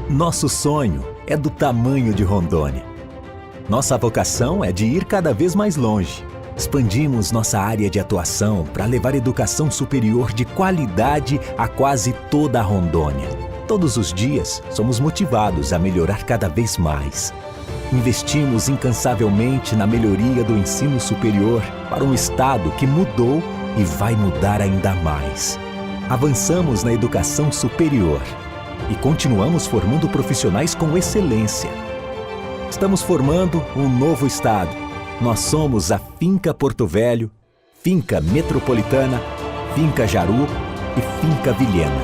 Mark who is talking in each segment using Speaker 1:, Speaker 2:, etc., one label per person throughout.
Speaker 1: Nosso sonho é do tamanho de Rondônia. Nossa vocação é de ir cada vez mais longe. Expandimos nossa área de atuação para levar educação superior de qualidade a quase toda a Rondônia. Todos os dias, somos motivados a melhorar cada vez mais. Investimos incansavelmente na melhoria do ensino superior para um estado que mudou e vai mudar ainda mais. Avançamos na educação superior e continuamos formando profissionais com excelência. Estamos formando um novo estado. Nós somos a Finca Porto Velho, Finca Metropolitana, Finca Jaru e Finca Vilhena.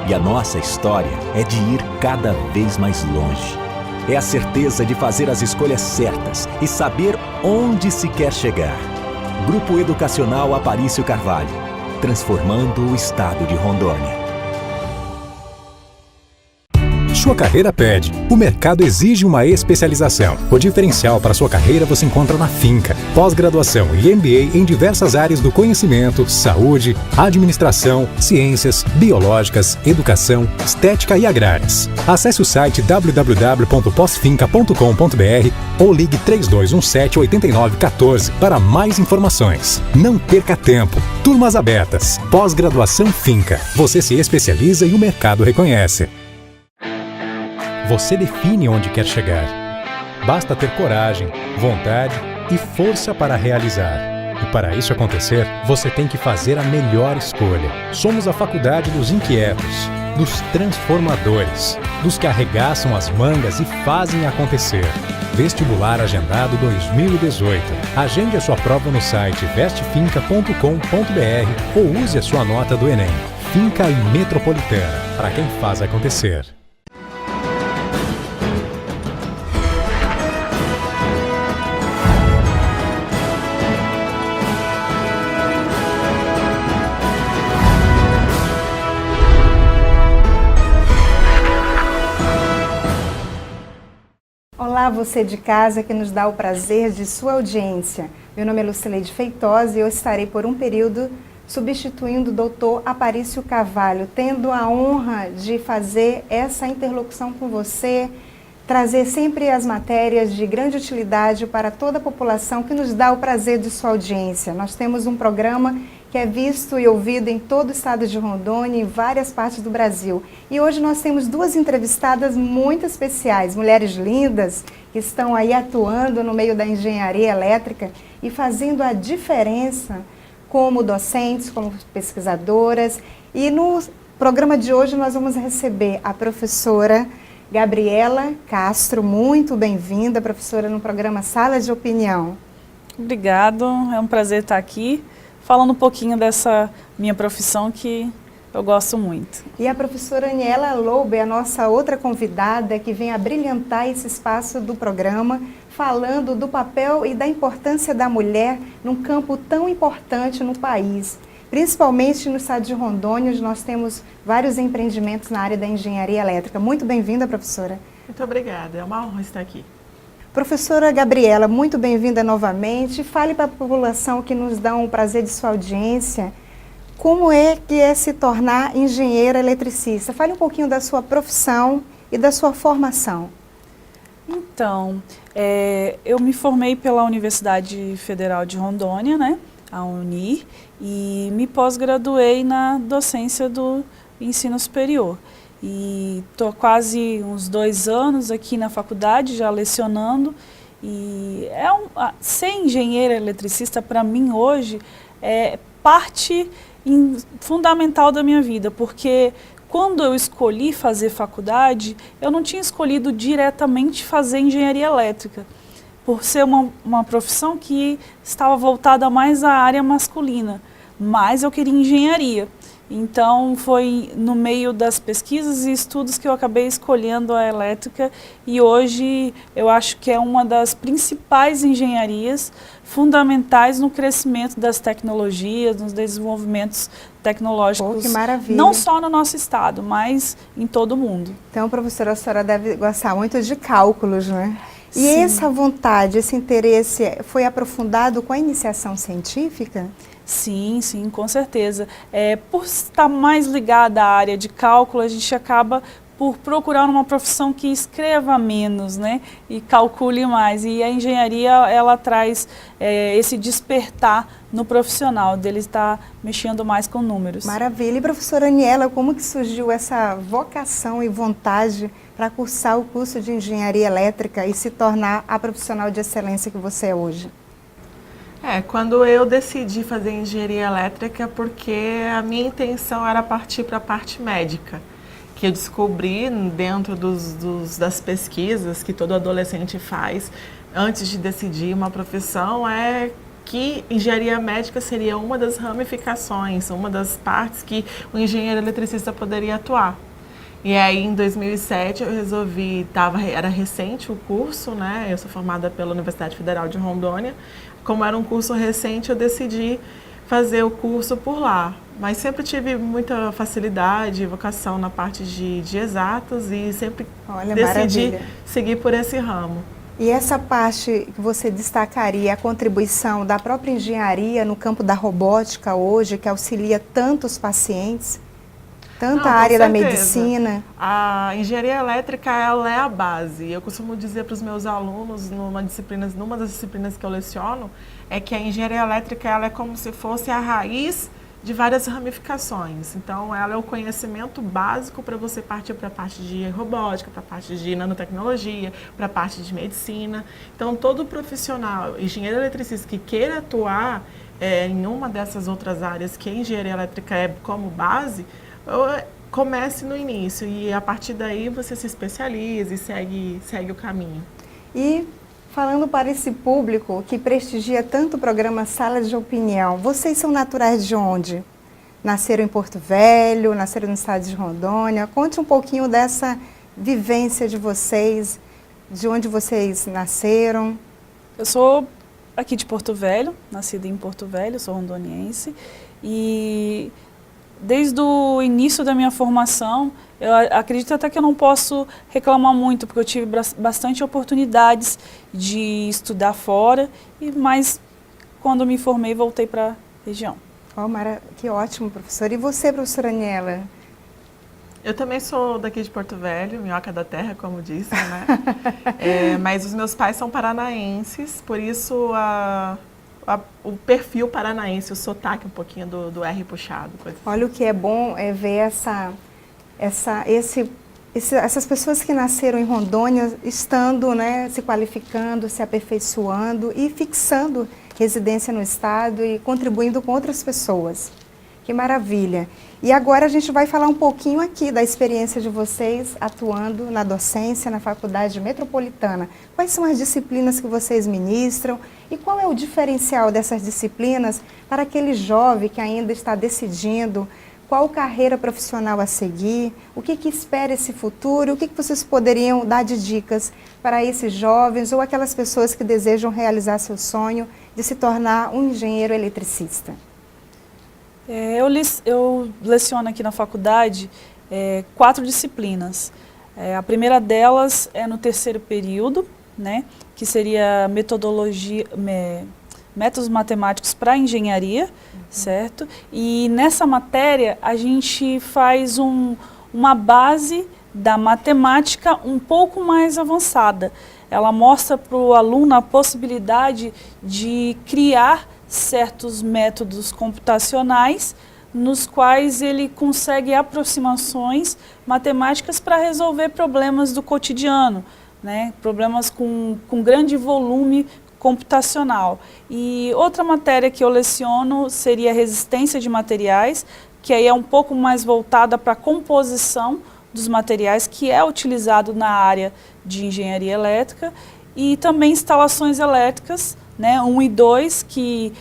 Speaker 1: E a nossa história é de ir cada vez mais longe. É a certeza de fazer as escolhas certas e saber onde se quer chegar. Grupo Educacional Aparício Carvalho, transformando o estado de Rondônia.
Speaker 2: Sua carreira pede, o mercado exige uma especialização. O diferencial para sua carreira você encontra na Finca. Pós-graduação e MBA em diversas áreas do conhecimento, saúde, administração, ciências, biológicas, educação, estética e agrárias. Acesse o site www.posfinca.com.br ou ligue 3217-8914 para mais informações. Não perca tempo. Turmas abertas. Pós-graduação Finca. Você se especializa e o mercado reconhece. Você define onde quer chegar. Basta ter coragem, vontade e força para realizar. E para isso acontecer, você tem que fazer a melhor escolha. Somos a faculdade dos inquietos, dos transformadores, dos que arregaçam as mangas e fazem acontecer. Vestibular Agendado 2018. Agende a sua prova no site vestefinca.com.br ou use a sua nota do Enem. Finca e Metropolitana, para quem faz acontecer.
Speaker 3: Olá, você de casa que nos dá o prazer de sua audiência. Meu nome é Lucileide Feitosa e eu estarei por um período substituindo o doutor Aparício Carvalho, tendo a honra de fazer essa interlocução com você, trazer sempre as matérias de grande utilidade para toda a população que nos dá o prazer de sua audiência. Nós temos um programa que é visto e ouvido em todo o estado de Rondônia e em várias partes do Brasil. E hoje nós temos duas entrevistadas muito especiais, mulheres lindas que estão aí atuando no meio da engenharia elétrica e fazendo a diferença como docentes, como pesquisadoras. E no programa de hoje nós vamos receber a professora Gabriela Castro. Muito bem-vinda, professora, no programa Sala de Opinião.
Speaker 4: Obrigado, é um prazer estar aqui, falando um pouquinho dessa minha profissão que eu gosto muito.
Speaker 3: E a professora Aniela Lobo é a nossa outra convidada que vem a brilhantar esse espaço do programa, falando do papel e da importância da mulher num campo tão importante no país. Principalmente no estado de Rondônia, onde nós temos vários empreendimentos na área da engenharia elétrica. Muito bem-vinda, professora.
Speaker 5: Muito obrigada, é uma honra estar aqui.
Speaker 3: Professora Gabriela, muito bem-vinda novamente. Fale para a população que nos dá um prazer de sua audiência, como é que é se tornar engenheira eletricista? Fale um pouquinho da sua profissão e da sua formação.
Speaker 4: Então, eu me formei pela Universidade Federal de Rondônia, né, a UNIR, e me pós-graduei na docência do ensino superior. E estou quase uns 2 anos aqui na faculdade, já lecionando. E ser engenheira eletricista, para mim, hoje, é parte fundamental da minha vida, porque quando eu escolhi fazer faculdade, eu não tinha escolhido diretamente fazer engenharia elétrica, por ser uma profissão que estava voltada mais à área masculina, mas eu queria engenharia. Então, foi no meio das pesquisas e estudos que eu acabei escolhendo a elétrica e hoje eu acho que é uma das principais engenharias fundamentais no crescimento das tecnologias, nos desenvolvimentos tecnológicos,
Speaker 3: que maravilha.
Speaker 4: Não só no nosso estado, mas em todo o mundo.
Speaker 3: Então, professora, a senhora deve gostar muito de cálculos, não é? E
Speaker 4: Sim.
Speaker 3: essa vontade, esse interesse foi aprofundado com a iniciação científica?
Speaker 4: Sim, sim, com certeza. Por estar mais ligada à área de cálculo, a gente acaba por procurar uma profissão que escreva menos, né, e calcule mais. E a engenharia, ela traz esse despertar no profissional, dele estar mexendo mais com números.
Speaker 3: Maravilha. E professora Aniela, como que surgiu essa vocação e vontade para cursar o curso de engenharia elétrica e se tornar a profissional de excelência que você é hoje?
Speaker 5: Quando eu decidi fazer engenharia elétrica, porque a minha intenção era partir para a parte médica, que eu descobri dentro das pesquisas que todo adolescente faz antes de decidir uma profissão, que engenharia médica seria uma das ramificações, uma das partes que o engenheiro eletricista poderia atuar. E aí, em 2007, eu resolvi, era recente o curso, né? Eu sou formada pela Universidade Federal de Rondônia. Como era um curso recente, eu decidi fazer o curso por lá. Mas sempre tive muita facilidade e vocação na parte de exatas e sempre decidi seguir por esse ramo.
Speaker 3: E essa parte que você destacaria, a contribuição da própria engenharia no campo da robótica hoje, que auxilia tantos pacientes? Tanta área da medicina.
Speaker 5: A engenharia elétrica, ela é a base. Eu costumo dizer para os meus alunos, numa das disciplinas que eu leciono, é que a engenharia elétrica ela é como se fosse a raiz de várias ramificações. Então, ela é o conhecimento básico para você partir para a parte de robótica, para a parte de nanotecnologia, para a parte de medicina. Então, todo profissional, engenheiro eletricista que queira atuar em uma dessas outras áreas que a engenharia elétrica é como base, comece no início e a partir daí você se especializa e segue o caminho.
Speaker 3: E falando para esse público que prestigia tanto o programa Sala de Opinião, vocês são naturais de onde? Nasceram em Porto Velho, nasceram no estado de Rondônia. Conte um pouquinho dessa vivência de vocês, de onde vocês nasceram.
Speaker 4: Eu sou aqui de Porto Velho, nascida em Porto Velho, sou rondoniense e desde o início da minha formação, eu acredito até que eu não posso reclamar muito, porque eu tive bastante oportunidades de estudar fora, mas quando eu me formei, voltei para a região.
Speaker 3: Que ótimo, professora. E você, professora Aniela?
Speaker 5: Eu também sou daqui de Porto Velho, minhoca da terra, como disse, né? Mas os meus pais são paranaenses, por isso o perfil paranaense, o sotaque um pouquinho do R puxado.
Speaker 3: Olha, o que é bom é ver essas pessoas que nasceram em Rondônia estando, né, se qualificando, se aperfeiçoando e fixando residência no estado e contribuindo com outras pessoas. Que maravilha! E agora a gente vai falar um pouquinho aqui da experiência de vocês atuando na docência na Faculdade Metropolitana. Quais são as disciplinas que vocês ministram e qual é o diferencial dessas disciplinas para aquele jovem que ainda está decidindo qual carreira profissional a seguir, o que espera esse futuro, o que vocês poderiam dar de dicas para esses jovens ou aquelas pessoas que desejam realizar seu sonho de se tornar um engenheiro eletricista?
Speaker 4: Eu leciono aqui na faculdade 4 disciplinas. A primeira delas é no terceiro período, né, que seria métodos matemáticos para engenharia, certo? E nessa matéria a gente faz uma base da matemática um pouco mais avançada. Ela mostra para o aluno a possibilidade de criar certos métodos computacionais nos quais ele consegue aproximações matemáticas para resolver problemas do cotidiano, né? Problemas com grande volume computacional. E outra matéria que eu leciono seria resistência de materiais, que aí é um pouco mais voltada para a composição dos materiais, que é utilizado na área de engenharia elétrica, e também instalações elétricas, né, 1 e 2, que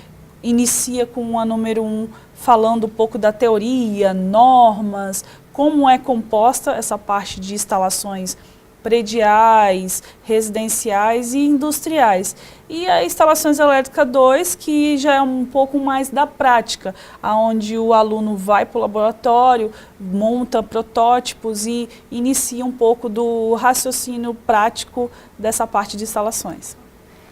Speaker 4: inicia com a número 1 falando um pouco da teoria, normas, como é composta essa parte de instalações prediais, residenciais e industriais. E a instalações elétricas 2, que já é um pouco mais da prática, onde o aluno vai para o laboratório, monta protótipos e inicia um pouco do raciocínio prático dessa parte de instalações.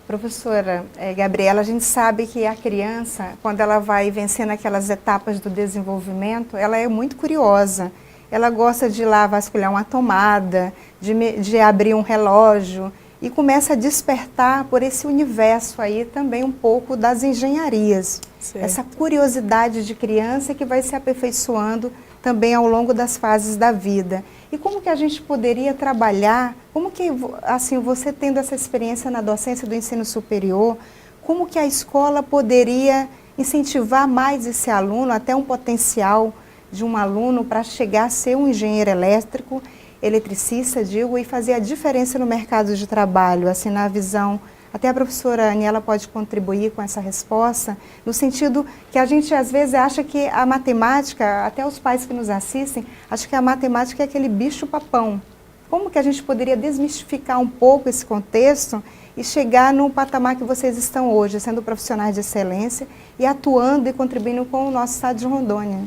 Speaker 3: Professora Gabriela, a gente sabe que a criança, quando ela vai vencendo aquelas etapas do desenvolvimento, ela é muito curiosa. ela gosta de ir lá vasculhar uma tomada, de abrir um relógio, e começa a despertar por esse universo aí também um pouco das engenharias.
Speaker 4: Certo.
Speaker 3: Essa curiosidade de criança que vai se aperfeiçoando também ao longo das fases da vida. E como que a gente poderia trabalhar, como que, assim, você tendo essa experiência na docência do ensino superior, como que a escola poderia incentivar mais esse aluno, até um potencial de um aluno para chegar a ser um engenheiro elétrico, eletricista, digo, e fazer a diferença no mercado de trabalho, assim, na visão. Até a professora Aniela pode contribuir com essa resposta, no sentido que a gente às vezes acha que a matemática, até os pais que nos assistem, acham que a matemática é aquele bicho-papão. Como que a gente poderia desmistificar um pouco esse contexto e chegar no patamar que vocês estão hoje, sendo profissionais de excelência e atuando e contribuindo com o nosso estado de Rondônia?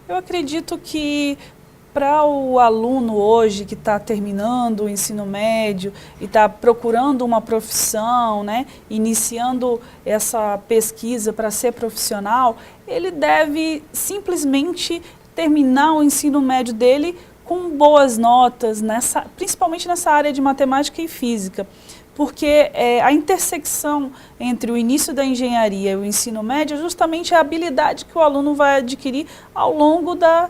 Speaker 4: Eu acredito que para o aluno hoje que está terminando o ensino médio e está procurando uma profissão, né, iniciando essa pesquisa para ser profissional, ele deve simplesmente terminar o ensino médio dele com boas notas, principalmente nessa área de matemática e física. Porque a intersecção entre o início da engenharia e o ensino médio é justamente a habilidade que o aluno vai adquirir ao longo da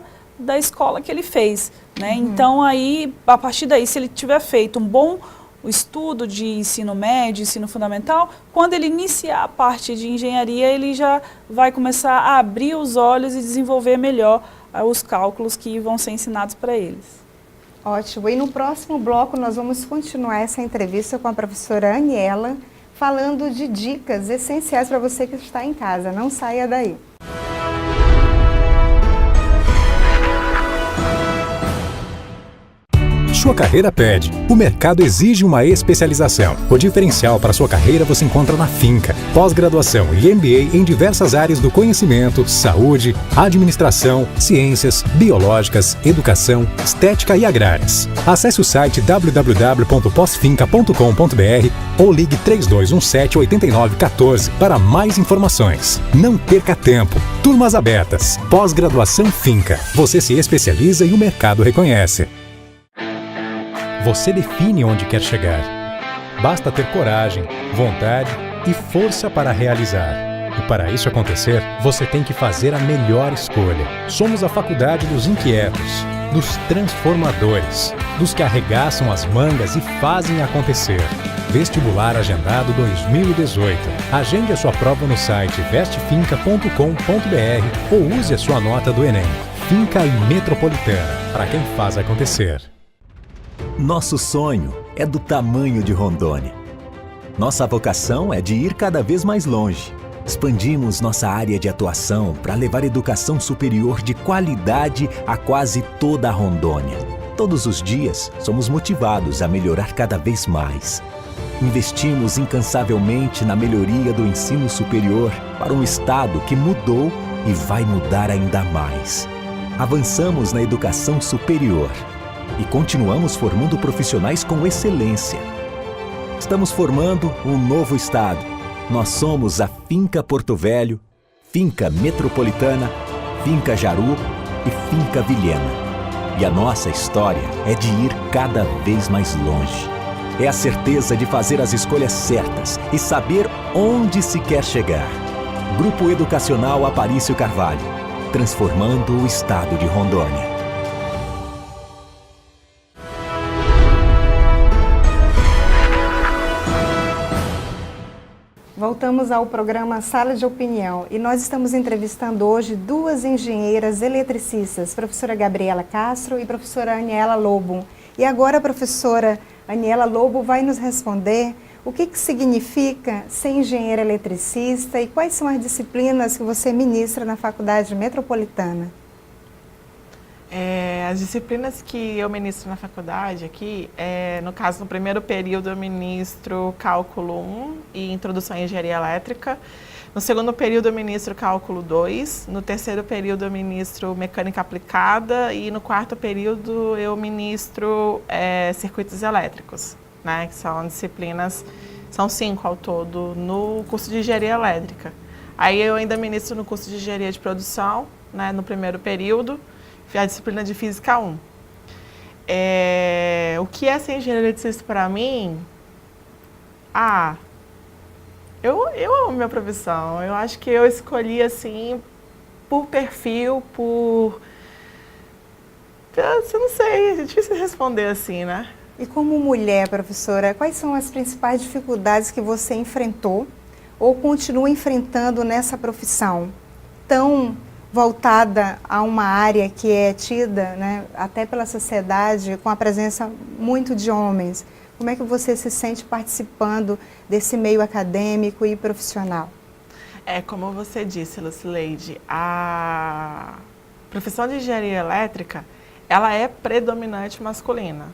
Speaker 4: escola que ele fez, né? Então, aí, a partir daí, se ele tiver feito um bom estudo de ensino médio, ensino fundamental, quando ele iniciar a parte de engenharia, ele já vai começar a abrir os olhos e desenvolver melhor os cálculos que vão ser ensinados para eles.
Speaker 3: Ótimo. E no próximo bloco nós vamos continuar essa entrevista com a professora Aniela, falando de dicas essenciais para você que está em casa. Não saia daí.
Speaker 2: Sua carreira pede. O mercado exige uma especialização. O diferencial para sua carreira você encontra na Finca. Pós-graduação e MBA em diversas áreas do conhecimento, saúde, administração, ciências, biológicas, educação, estética e agrárias. Acesse o site www.posfinca.com.br ou ligue 3217-8914 para mais informações. Não perca tempo. Turmas abertas. Pós-graduação Finca. Você se especializa e o mercado reconhece. Você define onde quer chegar. Basta ter coragem, vontade e força para realizar. E para isso acontecer, você tem que fazer a melhor escolha. Somos a faculdade dos inquietos, dos transformadores, dos que arregaçam as mangas e fazem acontecer. Vestibular Agendado 2018. Agende a sua prova no site vestefinca.com.br ou use a sua nota do Enem. Finca e Metropolitana, para quem faz acontecer.
Speaker 1: Nosso sonho é do tamanho de Rondônia. Nossa vocação é de ir cada vez mais longe. Expandimos nossa área de atuação para levar educação superior de qualidade a quase toda a Rondônia. Todos os dias, somos motivados a melhorar cada vez mais. Investimos incansavelmente na melhoria do ensino superior para um estado que mudou e vai mudar ainda mais. Avançamos na educação superior e continuamos formando profissionais com excelência. Estamos formando um novo estado. Nós somos a Finca Porto Velho, Finca Metropolitana, Finca Jaru e Finca Vilhena. E a nossa história é de ir cada vez mais longe. É a certeza de fazer as escolhas certas e saber onde se quer chegar. Grupo Educacional Aparício Carvalho, transformando o estado de Rondônia.
Speaker 3: Voltamos ao programa Sala de Opinião e nós estamos entrevistando hoje duas engenheiras eletricistas, professora Gabriela Castro e professora Aniela Lobo. E agora a professora Aniela Lobo vai nos responder o que significa ser engenheira eletricista e quais são as disciplinas que você ministra na Faculdade Metropolitana.
Speaker 5: As disciplinas que eu ministro na faculdade aqui, no caso, no primeiro período eu ministro Cálculo 1 e Introdução à Engenharia Elétrica. No segundo período eu ministro Cálculo 2. No terceiro período eu ministro Mecânica Aplicada. E no quarto período eu ministro Circuitos Elétricos, né? Que são disciplinas, são 5 ao todo, no curso de Engenharia Elétrica. Aí eu ainda ministro no curso de Engenharia de Produção, né, no primeiro período. a disciplina de Física 1. O que é ser engenheiro eletricista para mim? Eu amo minha profissão. Eu acho que eu escolhi assim por perfil, eu não sei, é difícil responder assim, né?
Speaker 3: E como mulher, professora, quais são as principais dificuldades que você enfrentou ou continua enfrentando nessa profissão tão voltada a uma área que é tida, né, até pela sociedade, com a presença muito de homens? Como é que você se sente participando desse meio acadêmico e profissional?
Speaker 5: Como você disse, Lucileide, a profissão de engenharia elétrica, ela é predominante masculina,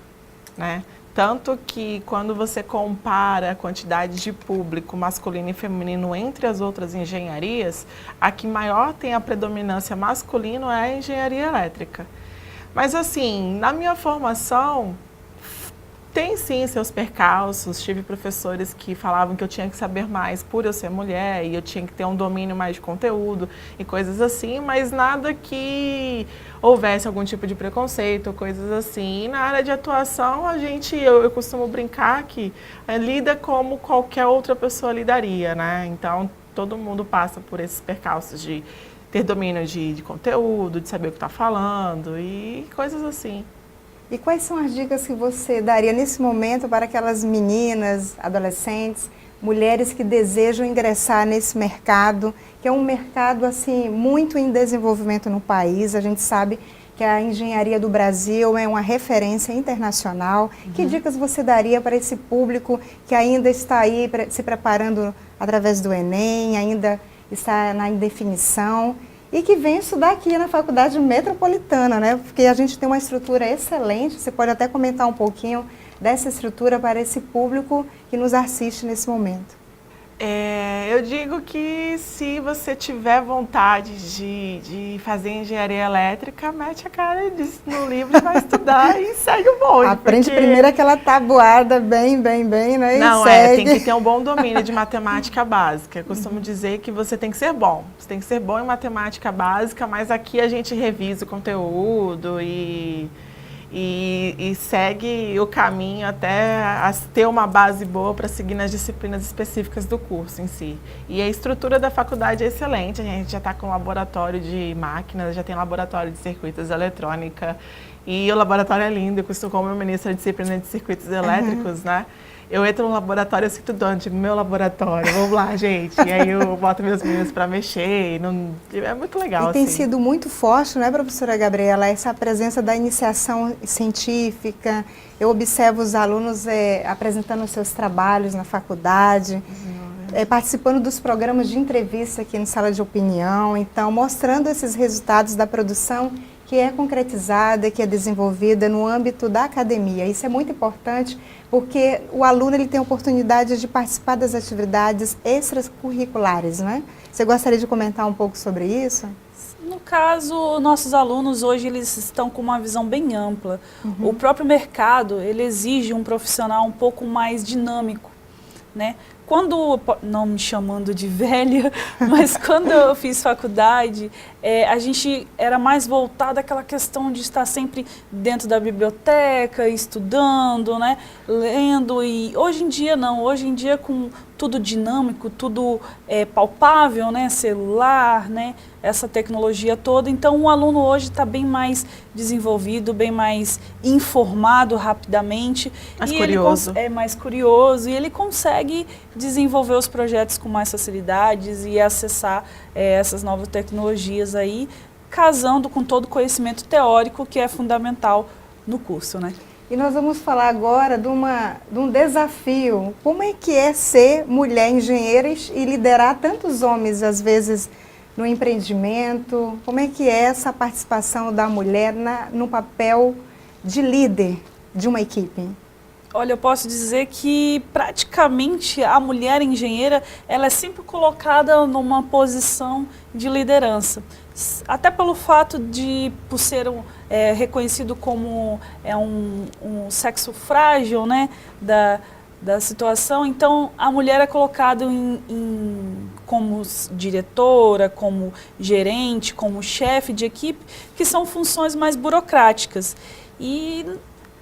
Speaker 5: né? Tanto que quando você compara a quantidade de público masculino e feminino entre as outras engenharias, a que maior tem a predominância masculina é a engenharia elétrica. Mas assim, na minha formação, tem sim seus percalços. Tive professores que falavam que eu tinha que saber mais por eu ser mulher e eu tinha que ter um domínio mais de conteúdo e coisas assim, mas nada que houvesse algum tipo de preconceito, coisas assim. E na área de atuação, eu costumo brincar que lida como qualquer outra pessoa lidaria, né? Então, todo mundo passa por esses percalços de ter domínio de conteúdo, de saber o que está falando e coisas assim.
Speaker 3: E quais são as dicas que você daria nesse momento para aquelas meninas, adolescentes, mulheres que desejam ingressar nesse mercado, que é um mercado assim muito em desenvolvimento no país? A gente sabe que a engenharia do Brasil é uma referência internacional. Que dicas você daria para esse público que ainda está aí se preparando através do Enem, ainda está na indefinição? E que vem estudar aqui na Faculdade Metropolitana, né? Porque a gente tem uma estrutura excelente. Você pode até comentar um pouquinho dessa estrutura para esse público que nos assiste nesse momento.
Speaker 5: Eu digo que se você tiver vontade de fazer engenharia elétrica, mete a cara no livro, vai estudar e segue o bonde.
Speaker 3: Aprende primeiro aquela tabuada bem, né?
Speaker 5: Não,
Speaker 3: e segue.
Speaker 5: Tem que ter um bom domínio de matemática básica. Eu costumo dizer que você tem que ser bom. Você tem que ser bom em matemática básica, mas aqui a gente revisa o conteúdo e segue o caminho até ter uma base boa para seguir nas disciplinas específicas do curso em si. E a estrutura da faculdade é excelente, a gente já está com laboratório de máquinas, já tem laboratório de circuitos eletrônica, e o laboratório é lindo. Eu costumo, como eu ministro a disciplina de circuitos elétricos, né? Eu entro no laboratório, eu sinto dono, digo, meu laboratório, vamos lá, gente. E aí eu boto meus meninos para mexer, é muito legal.
Speaker 3: E tem
Speaker 5: assim.
Speaker 3: sido muito forte, não é, professora Gabriela, essa presença da iniciação científica. Eu observo os alunos apresentando os seus trabalhos na faculdade, participando dos programas de entrevista aqui no Sala de Opinião, então mostrando esses resultados da produção que é concretizada, que é desenvolvida no âmbito da academia. Isso é muito importante, porque o aluno ele tem a oportunidade de participar das atividades extracurriculares, né? Você gostaria de comentar um pouco sobre isso?
Speaker 4: No caso, nossos alunos hoje eles estão com uma visão bem ampla. O próprio mercado ele exige um profissional um pouco mais dinâmico, né? Quando, não me chamando de velha, mas quando eu fiz faculdade, a gente era mais voltado àquela questão de estar sempre dentro da biblioteca, estudando, né, lendo. E hoje em dia não, hoje em dia com tudo dinâmico, tudo palpável, né, celular, né, essa tecnologia toda. Então o aluno hoje está bem mais desenvolvido, bem mais informado rapidamente.
Speaker 5: Mais curioso.
Speaker 4: É mais curioso e ele consegue desenvolver os projetos com mais facilidades e acessar essas novas tecnologias aí, casando com todo o conhecimento teórico que é fundamental no curso, né?
Speaker 3: E nós vamos falar agora de um desafio. Como é que é ser mulher engenheira e liderar tantos homens, às vezes, no empreendimento? Como é que é essa participação da mulher no papel de líder de uma equipe?
Speaker 4: Olha, eu posso dizer que praticamente a mulher engenheira, ela é sempre colocada numa posição de liderança. Até pelo fato por ser reconhecido como um sexo frágil, né, da situação, então a mulher é colocada como diretora, como gerente, como chefe de equipe, que são funções mais burocráticas. E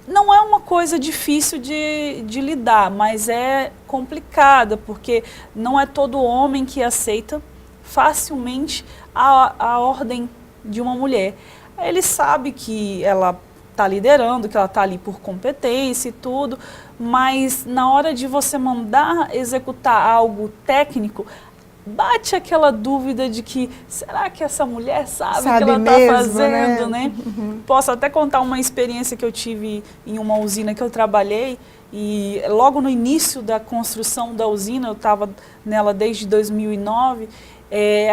Speaker 4: não é uma coisa difícil de lidar, mas é complicada, porque não é todo homem que aceita facilmente a ordem de uma mulher. Ele sabe que ela está liderando, que ela está ali por competência e tudo, mas na hora de você mandar executar algo técnico, bate aquela dúvida de que, será que essa mulher sabe o que ela está fazendo, né? Posso até contar uma experiência que eu tive em uma usina que eu trabalhei, e logo no início da construção da usina, eu estava nela desde 2009,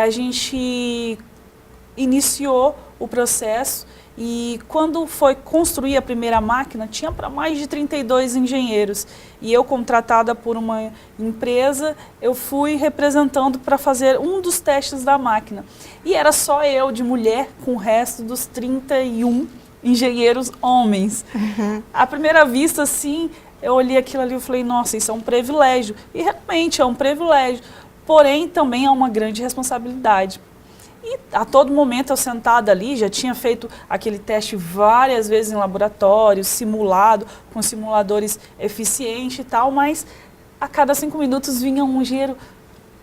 Speaker 4: a gente iniciou o processo. E quando foi construir a primeira máquina, tinha para mais de 32 engenheiros. E eu, contratada por uma empresa, eu fui representando para fazer um dos testes da máquina. E era só eu, de mulher, com o resto dos 31 engenheiros homens. À primeira vista, assim, eu olhei aquilo ali e falei, nossa, isso é um privilégio. E realmente é um privilégio. Porém, também é uma grande responsabilidade. E a todo momento eu sentada ali, já tinha feito aquele teste várias vezes em laboratório, simulado, com simuladores eficientes e tal, mas a cada 5 minutos vinha um engenheiro,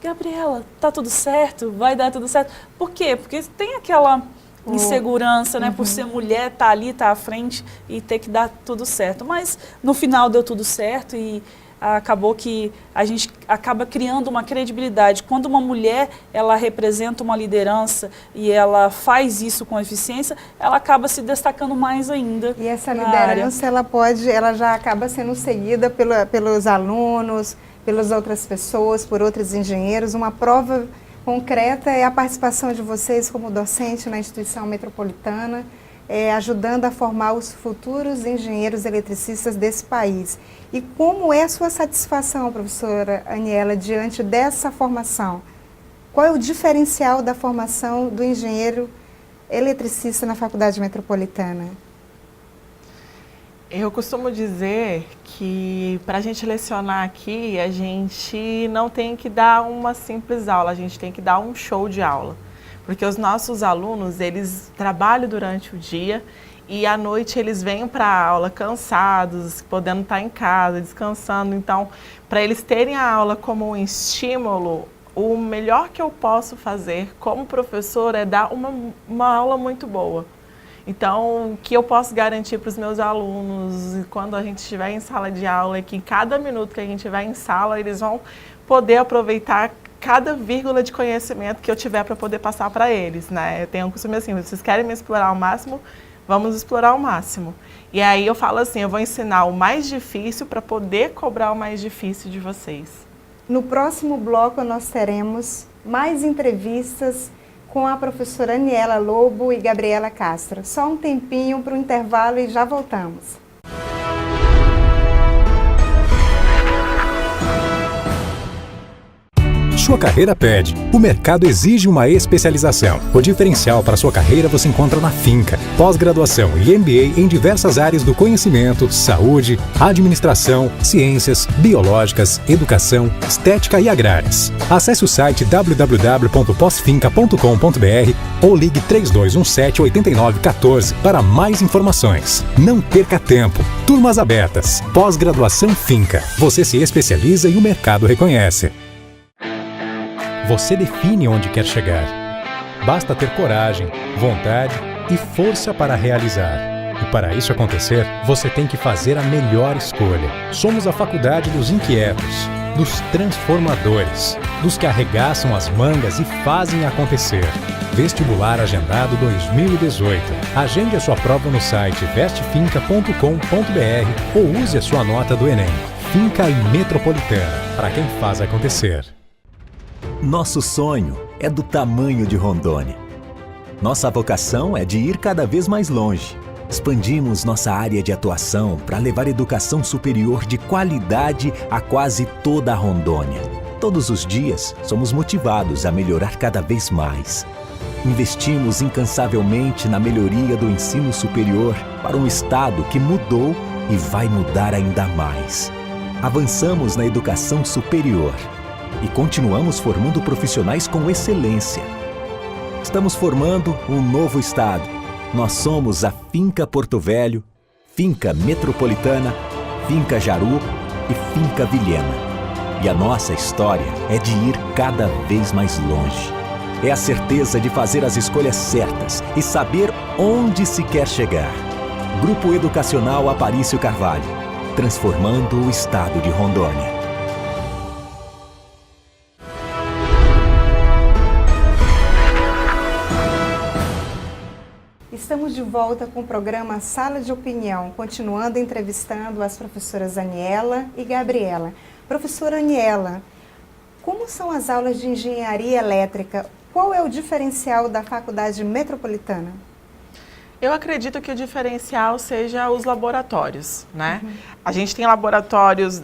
Speaker 4: Gabriela, tá tudo certo? Vai dar tudo certo? Por quê? Porque tem aquela insegurança, né? Por ser mulher, tá ali, tá à frente e ter que dar tudo certo. Mas no final deu tudo certo e acabou que a gente acaba criando uma credibilidade. Quando uma mulher, ela representa uma liderança e ela faz isso com eficiência, ela acaba se destacando mais ainda.
Speaker 3: E essa liderança, ela já acaba sendo seguida pelos alunos, pelas outras pessoas, por outros engenheiros. Uma prova concreta é a participação de vocês como docente na instituição metropolitana, ajudando a formar os futuros engenheiros eletricistas desse país. E como é a sua satisfação, professora Aniela, diante dessa formação? Qual é o diferencial da formação do engenheiro eletricista na Faculdade Metropolitana?
Speaker 5: Eu costumo dizer que para a gente lecionar aqui, a gente não tem que dar uma simples aula, a gente tem que dar um show de aula. Porque os nossos alunos, eles trabalham durante o dia e à noite eles vêm para a aula cansados, podendo estar em casa, descansando. Então, para eles terem a aula como um estímulo, o melhor que eu posso fazer como professor é dar uma aula muito boa. Então, o que eu posso garantir para os meus alunos, quando a gente estiver em sala de aula, é que cada minuto que a gente estiver em sala, eles vão poder aproveitar cada vírgula de conhecimento que eu tiver para poder passar para eles, né? Eu tenho um costume assim, vocês querem me explorar ao máximo? Vamos explorar ao máximo. E aí eu falo assim, eu vou ensinar o mais difícil para poder cobrar o mais difícil de vocês.
Speaker 3: No próximo bloco nós teremos mais entrevistas com a professora Aniela Lobo e Gabriela Castro. Só um tempinho para o intervalo e já voltamos.
Speaker 2: Sua carreira pede. O mercado exige uma especialização. O diferencial para sua carreira você encontra na Finca. Pós-graduação e MBA em diversas áreas do conhecimento, saúde, administração, ciências, biológicas, educação, estética e agrárias. Acesse o site www.posfinca.com.br ou ligue 3217-8914 para mais informações. Não perca tempo. Turmas abertas. Pós-graduação Finca. Você se especializa e o mercado reconhece. Você define onde quer chegar. Basta ter coragem, vontade e força para realizar. E para isso acontecer, você tem que fazer a melhor escolha. Somos a faculdade dos inquietos, dos transformadores, dos que arregaçam as mangas e fazem acontecer. Vestibular Agendado 2018. Agende a sua prova no site vestefinca.com.br ou use a sua nota do Enem. Finca e Metropolitana, para quem faz acontecer.
Speaker 1: Nosso sonho é do tamanho de Rondônia. Nossa vocação é de ir cada vez mais longe. Expandimos nossa área de atuação para levar educação superior de qualidade a quase toda a Rondônia. Todos os dias somos motivados a melhorar cada vez mais. Investimos incansavelmente na melhoria do ensino superior para um estado que mudou e vai mudar ainda mais. Avançamos na educação superior. e continuamos formando profissionais com excelência. Estamos formando um novo estado. Nós somos a Finca Porto Velho, Finca Metropolitana, Finca Jaru e Finca Vilhena. E a nossa história é de ir cada vez mais longe. É a certeza de fazer as escolhas certas e saber onde se quer chegar. Grupo Educacional Aparício Carvalho, transformando o estado de Rondônia.
Speaker 3: Estamos de volta com o programa Sala de Opinião, continuando entrevistando as professoras Aniela e Gabriela. Professora Aniela, como são as aulas de engenharia elétrica? Qual é o diferencial da Faculdade Metropolitana?
Speaker 5: Eu acredito que o diferencial seja os laboratórios, né? A gente tem laboratórios,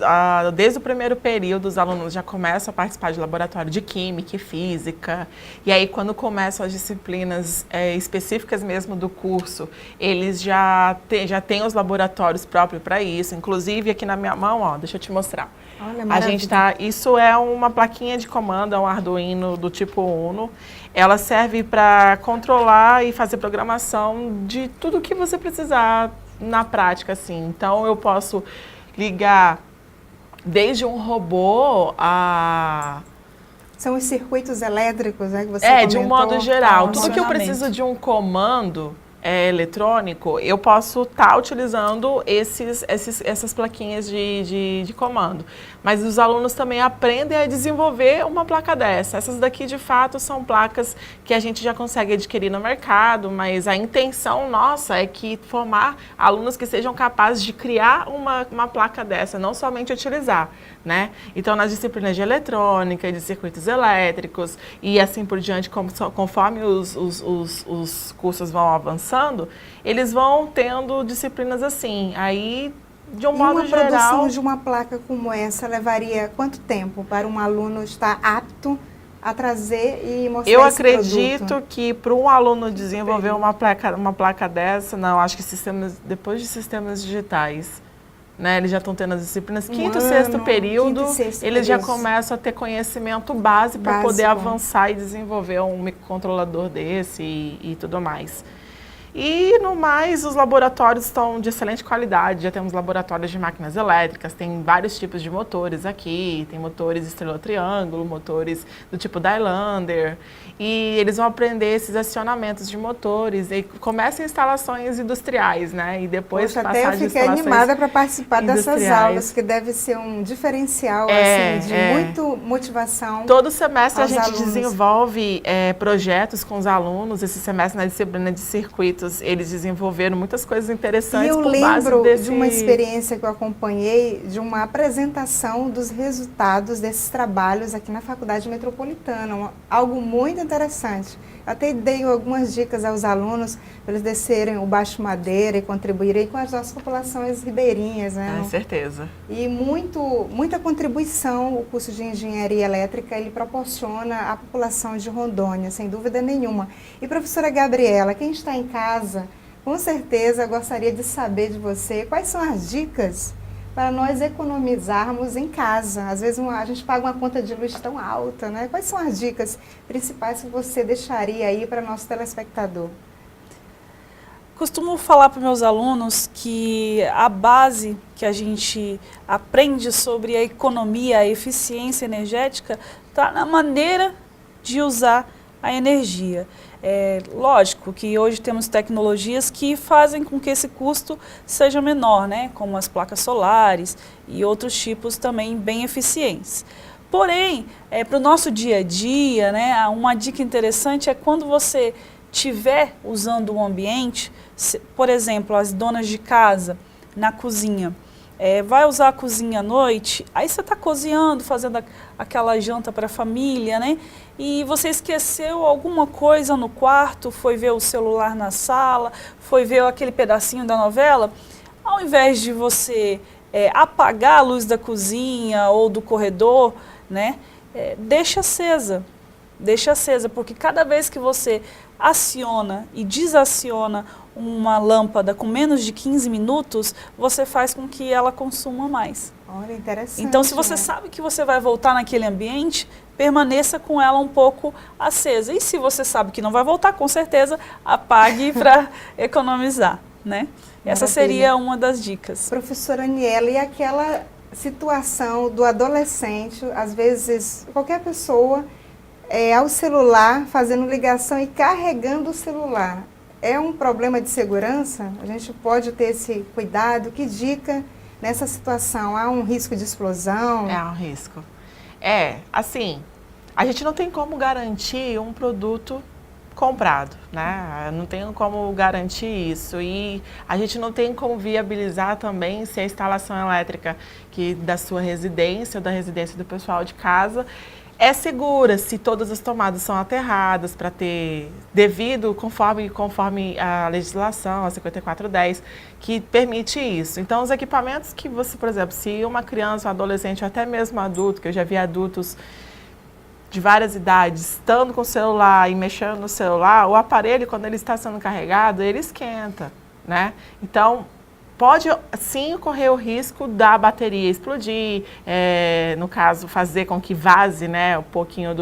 Speaker 5: desde o primeiro período, os alunos já começam a participar de laboratório de química e física. E aí, quando começam as disciplinas específicas mesmo do curso, eles já têm os laboratórios próprios para isso. Inclusive, aqui na minha mão, ó, deixa eu te mostrar.
Speaker 3: Olha,
Speaker 5: isso é uma plaquinha de comando, é um Arduino do tipo Uno. Ela serve para controlar e fazer programação de tudo que você precisar na prática, assim. Então, eu posso ligar desde um robô a...
Speaker 3: São os circuitos elétricos, né, que você comentou?
Speaker 5: De um modo geral. Tudo que eu preciso de um comando eletrônico, eu posso estar utilizando essas plaquinhas de comando. Mas os alunos também aprendem a desenvolver uma placa dessa. Essas daqui, de fato, são placas que a gente já consegue adquirir no mercado, mas a intenção nossa é que formar alunos que sejam capazes de criar uma placa dessa, não somente utilizar, né? Então, nas disciplinas de eletrônica, de circuitos elétricos e assim por diante, conforme os cursos vão avançando, eles vão tendo disciplinas assim. Aí, de um modo geral...
Speaker 3: uma produção de uma placa como essa levaria quanto tempo para um aluno estar apto a trazer e mostrar esse produto?
Speaker 5: Eu acredito que para um aluno desenvolver uma placa dessa, não, acho que depois de sistemas digitais, né, eles já estão tendo as disciplinas quinto e sexto período, eles já começam a ter conhecimento base para poder avançar e desenvolver um microcontrolador desse e tudo mais. E, no mais, os laboratórios estão de excelente qualidade. Já temos laboratórios de máquinas elétricas, tem vários tipos de motores aqui, tem motores estrela-triângulo, motores do tipo Dylander. E eles vão aprender esses acionamentos de motores e começam instalações industriais, né? E depois
Speaker 3: passar até eu fiquei animada para participar dessas aulas, que deve ser um diferencial assim, de muita motivação.
Speaker 5: Todo semestre a gente desenvolve projetos com os alunos. Esse semestre, na disciplina de circuitos, eles desenvolveram muitas coisas interessantes.
Speaker 3: E eu lembro de uma experiência que eu acompanhei, de uma apresentação dos resultados desses trabalhos aqui na Faculdade Metropolitana, algo muito interessante. Eu até dei algumas dicas aos alunos para eles descerem o Baixo Madeira e contribuírem com as nossas populações ribeirinhas, né?
Speaker 5: Com certeza.
Speaker 3: E muita contribuição o curso de Engenharia Elétrica ele proporciona à população de Rondônia, sem dúvida nenhuma. E professora Gabriela, quem está em casa, com certeza gostaria de saber de você quais são as dicas para nós economizarmos em casa. Às vezes a gente paga uma conta de luz tão alta, né? Quais são as dicas principais que você deixaria aí para nosso telespectador?
Speaker 4: Costumo falar para meus alunos que a base que a gente aprende sobre a economia, a eficiência energética, está na maneira de usar a energia. Lógico que hoje temos tecnologias que fazem com que esse custo seja menor, né? Como as placas solares e outros tipos também bem eficientes. Porém, para o nosso dia a dia, né, uma dica interessante é quando você estiver usando o ambiente, por exemplo, as donas de casa na cozinha, vai usar a cozinha à noite, aí você está cozinhando, fazendo aquela janta para a família, né? E você esqueceu alguma coisa no quarto, foi ver o celular na sala, foi ver aquele pedacinho da novela, ao invés de você apagar a luz da cozinha ou do corredor, né? Deixa acesa. deixe acesa, porque cada vez que você aciona e desaciona uma lâmpada com menos de 15 minutos, você faz com que ela consuma mais.
Speaker 3: Olha, interessante.
Speaker 4: Então, se você sabe que você vai voltar naquele ambiente, permaneça com ela um pouco acesa. E se você sabe que não vai voltar, com certeza, apague para economizar, né? Essa seria uma das dicas.
Speaker 3: Professora Aniela, e aquela situação do adolescente, às vezes qualquer pessoa, ao celular, fazendo ligação e carregando o celular, é um problema de segurança? A gente pode ter esse cuidado? Que dica nessa situação? Há um risco de explosão?
Speaker 5: É um risco. Assim, a gente não tem como garantir um produto comprado, né? Não tem como garantir isso, e a gente não tem como viabilizar também se a instalação elétrica da sua residência ou da residência do pessoal de casa é segura, se todas as tomadas são aterradas para ter devido conforme a legislação, a 5410, que permite isso. Então, os equipamentos que você, por exemplo, se uma criança, um adolescente, ou até mesmo adulto, que eu já vi adultos de várias idades, estando com o celular e mexendo no celular, o aparelho, quando ele está sendo carregado, ele esquenta, né? Então, pode sim ocorrer o risco da bateria explodir, no caso, fazer com que vaze, né, um pouquinho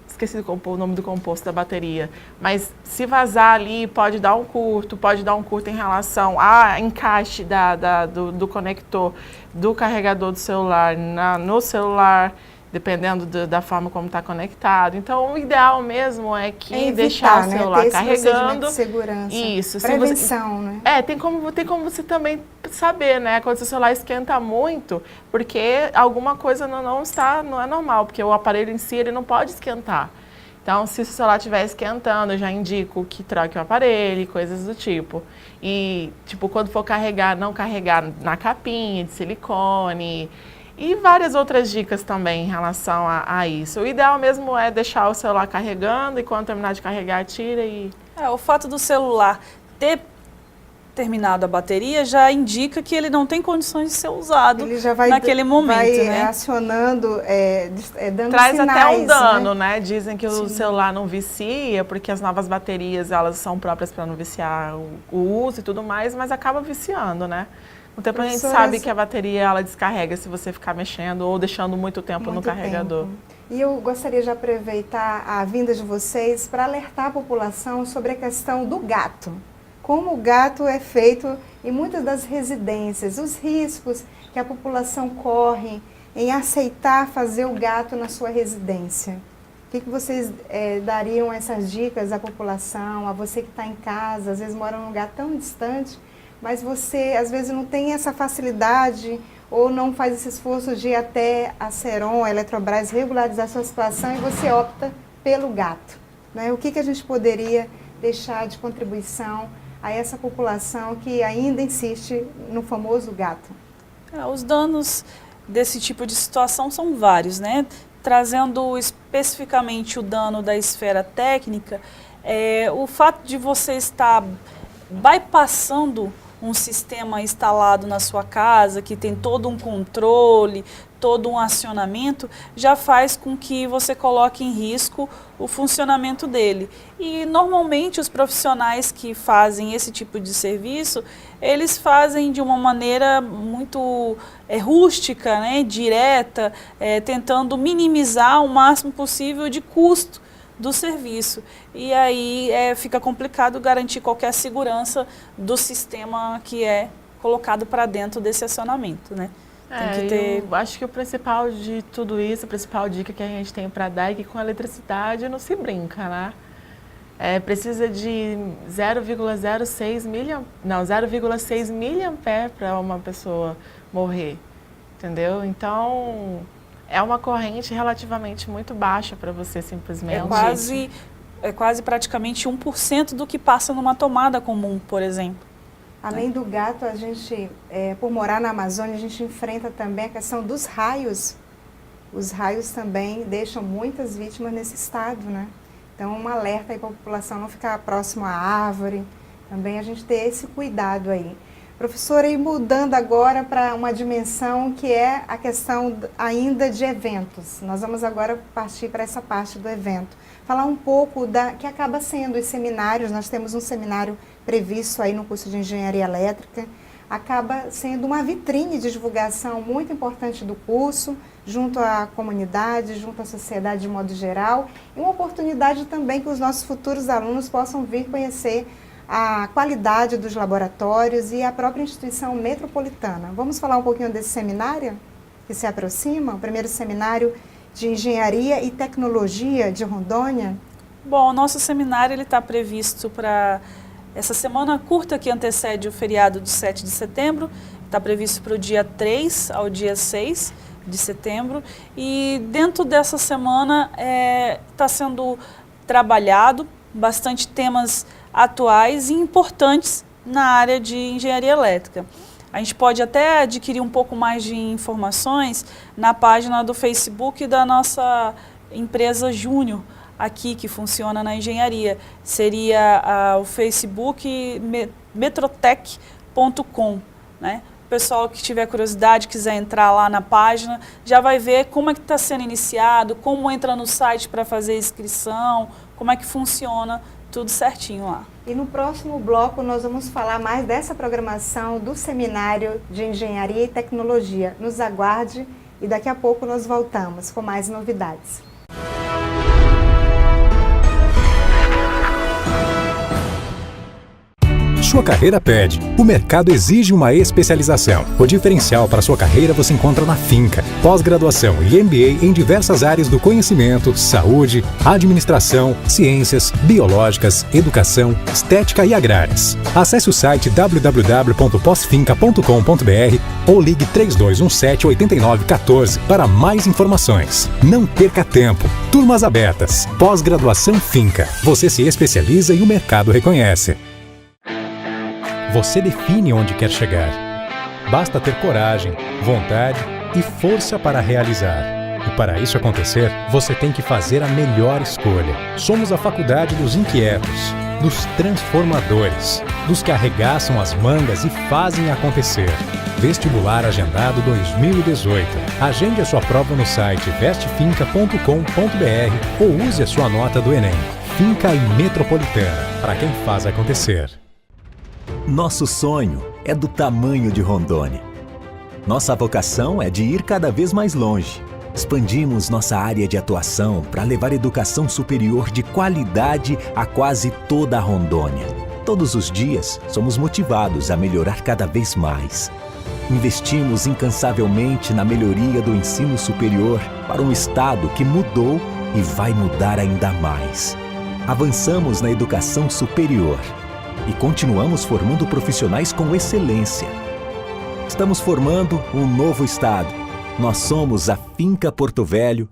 Speaker 5: esqueci o nome do composto da bateria, mas se vazar ali pode dar um curto em relação ao encaixe do conector do carregador do celular no celular, dependendo da forma como está conectado. Então, o ideal mesmo é que
Speaker 3: evitar,
Speaker 5: deixar o celular carregando.
Speaker 3: De segurança.
Speaker 5: Isso.
Speaker 3: Prevenção, né?
Speaker 5: Tem como você também saber, né? Quando o celular esquenta muito, porque alguma coisa não é normal, porque o aparelho em si ele não pode esquentar. Então, se o celular estiver esquentando, eu já indico que troque o aparelho, coisas do tipo. E, quando for carregar, não carregar na capinha de silicone. E várias outras dicas também em relação a isso. O ideal mesmo é deixar o celular carregando e quando terminar de carregar, tira e...
Speaker 4: O fato do celular ter terminado a bateria já indica que ele não tem condições de ser usado naquele momento, né?
Speaker 3: Acionando, dando
Speaker 5: Traz
Speaker 3: sinais,
Speaker 5: até um dano,
Speaker 3: né?
Speaker 5: Dizem que o celular não vicia, porque as novas baterias, elas são próprias para não viciar o uso e tudo mais, mas acaba viciando, né? O tempo a gente sabe que a bateria ela descarrega se você ficar mexendo ou deixando muito tempo no carregador.
Speaker 3: E eu gostaria de aproveitar a vinda de vocês para alertar a população sobre a questão do gato. Como o gato é feito em muitas das residências, os riscos que a população corre em aceitar fazer o gato na sua residência. O que vocês dariam essas dicas à população, a você que está em casa, às vezes mora num lugar tão distante, mas você, às vezes, não tem essa facilidade ou não faz esse esforço de ir até a Ceron, a Eletrobras, regularizar a sua situação e você opta pelo gato, né? O que a gente poderia deixar de contribuição a essa população que ainda insiste no famoso gato?
Speaker 4: Os danos desse tipo de situação são vários, né? Trazendo especificamente o dano da esfera técnica, o fato de você estar bypassando um sistema instalado na sua casa, que tem todo um controle, todo um acionamento, já faz com que você coloque em risco o funcionamento dele. E normalmente os profissionais que fazem esse tipo de serviço, eles fazem de uma maneira muito rústica, né, direta, tentando minimizar o máximo possível de custo do serviço. E aí fica complicado garantir qualquer segurança do sistema que é colocado para dentro desse acionamento, né? Tem que ter...
Speaker 5: Eu acho que o principal de tudo isso, a principal dica que a gente tem para dar é que com a eletricidade não se brinca, né? Precisa de 0,06 miliampere para uma pessoa morrer, entendeu? Então, é uma corrente relativamente muito baixa para você simplesmente...
Speaker 4: É quase praticamente 1% do que passa numa tomada comum, por exemplo.
Speaker 3: Além do gato, a gente, por morar na Amazônia, a gente enfrenta também a questão dos raios. Os raios também deixam muitas vítimas nesse estado, né? Então, um alerta aí para a população não ficar próximo à árvore. Também a gente ter esse cuidado aí. Professora, e mudando agora para uma dimensão que é a questão ainda de eventos. Nós vamos agora partir para essa parte do evento. Falar um pouco que acaba sendo os seminários. Nós temos um seminário previsto aí no curso de Engenharia Elétrica. Acaba sendo uma vitrine de divulgação muito importante do curso, junto à comunidade, junto à sociedade de modo geral, e uma oportunidade também que os nossos futuros alunos possam vir conhecer a qualidade dos laboratórios e a própria instituição metropolitana. Vamos falar um pouquinho desse seminário que se aproxima, o primeiro seminário de Engenharia e Tecnologia de Rondônia?
Speaker 4: Bom, o nosso seminário está previsto para essa semana curta que antecede o feriado de 7 de setembro, está previsto para o dia 3 ao dia 6 de setembro, e dentro dessa semana está sendo trabalhado bastante temas atuais e importantes na área de engenharia elétrica. A gente pode até adquirir um pouco mais de informações na página do Facebook da nossa empresa Júnior, aqui que funciona na engenharia. Seria o Facebook metrotech.com, né? O pessoal que tiver curiosidade, quiser entrar lá na página, já vai ver como é que está sendo iniciado, como entra no site para fazer inscrição, como é que funciona, tudo certinho lá.
Speaker 3: E no próximo bloco nós vamos falar mais dessa programação do Seminário de Engenharia e Tecnologia. Nos aguarde e daqui a pouco nós voltamos com mais novidades.
Speaker 2: Sua carreira pede. O mercado exige uma especialização. O diferencial para sua carreira você encontra na Finca. Pós-graduação e MBA em diversas áreas do conhecimento, saúde, administração, ciências, biológicas, educação, estética e agrárias. Acesse o site www.posfinca.com.br ou ligue 3217-8914 para mais informações. Não perca tempo. Turmas abertas. Pós-graduação Finca. Você se especializa e o mercado reconhece. Você define onde quer chegar. Basta ter coragem, vontade e força para realizar. E para isso acontecer, você tem que fazer a melhor escolha. Somos a faculdade dos inquietos, dos transformadores, dos que arregaçam as mangas e fazem acontecer. Vestibular agendado 2018. Agende a sua prova no site vestefinca.com.br ou use a sua nota do Enem. Finca e Metropolitana, para quem faz acontecer.
Speaker 1: Nosso sonho é do tamanho de Rondônia. Nossa vocação é de ir cada vez mais longe. Expandimos nossa área de atuação para levar educação superior de qualidade a quase toda a Rondônia. Todos os dias, somos motivados a melhorar cada vez mais. Investimos incansavelmente na melhoria do ensino superior para um estado que mudou e vai mudar ainda mais. Avançamos na educação superior e continuamos formando profissionais com excelência. Estamos formando um novo estado. Nós somos a Finca Porto Velho,